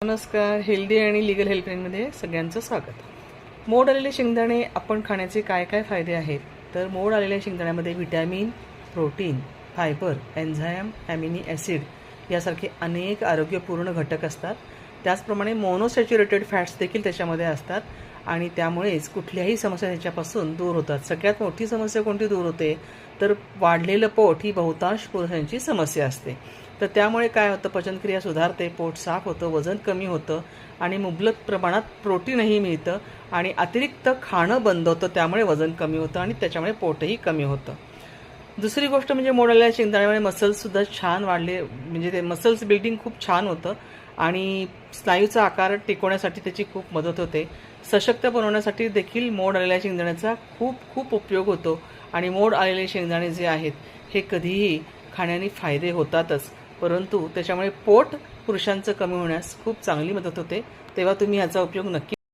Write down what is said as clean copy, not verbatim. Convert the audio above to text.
नमस्कार. हेल्दी आणि लीगल हेल्पलाईनमध्ये सगळ्यांचं स्वागत. मोड आलेले शेंगदाणे आपण खाण्याचे काय काय फायदे आहेत? तर मोड आलेल्या शेंगदाण्यामध्ये vitamin, protein, fibre, enzyme, amino acid यासारखे अनेक आरोग्यपूर्ण घटक असतात. त्याचप्रमाणे मोनोसॅच्युरेटेड फॅट्स देखील त्याच्यामध्ये असतात आणि त्यामुळेच कुठल्याही समस्या त्याच्यापासून दूर होतात. सगळ्यात मोठी समस्या कोणती दूर होते? तर वाढलेलं पोट ही बहुतांश पुरुषांची समस्या असते. तर त्यामुळे काय होतं, पचनक्रिया सुधारते, पोट साफ होतं, वजन कमी होतं आणि मुबलक प्रमाणात प्रोटीनही मिळतं आणि अतिरिक्त खाणं बंद होतं. त्यामुळे वजन कमी होतं आणि त्याच्यामुळे पोटही कमी होतं. दुसरी गोष्ट म्हणजे मोड आलेल्या शेंगदाण्यामुळे मसल्ससुद्धा छान वाढले, म्हणजे ते मसल्स बिल्डिंग खूप छान होतं आणि स्नायूचा आकार टिकवण्यासाठी त्याची खूप मदत होते. सशक्त बनवण्यासाठी देखील मोड आलेल्या शेंगदाण्याचा खूप खूप उपयोग होतो आणि मोड आलेले शेंगदाणे जे आहेत हे कधीही खाण्याने फायदे होतातच, परंतु त्याच्यामुळे पोट पुरुषांचं कमी होण्यास खूप चांगली मदत होते. तेव्हा तुम्ही याचा उपयोग नक्की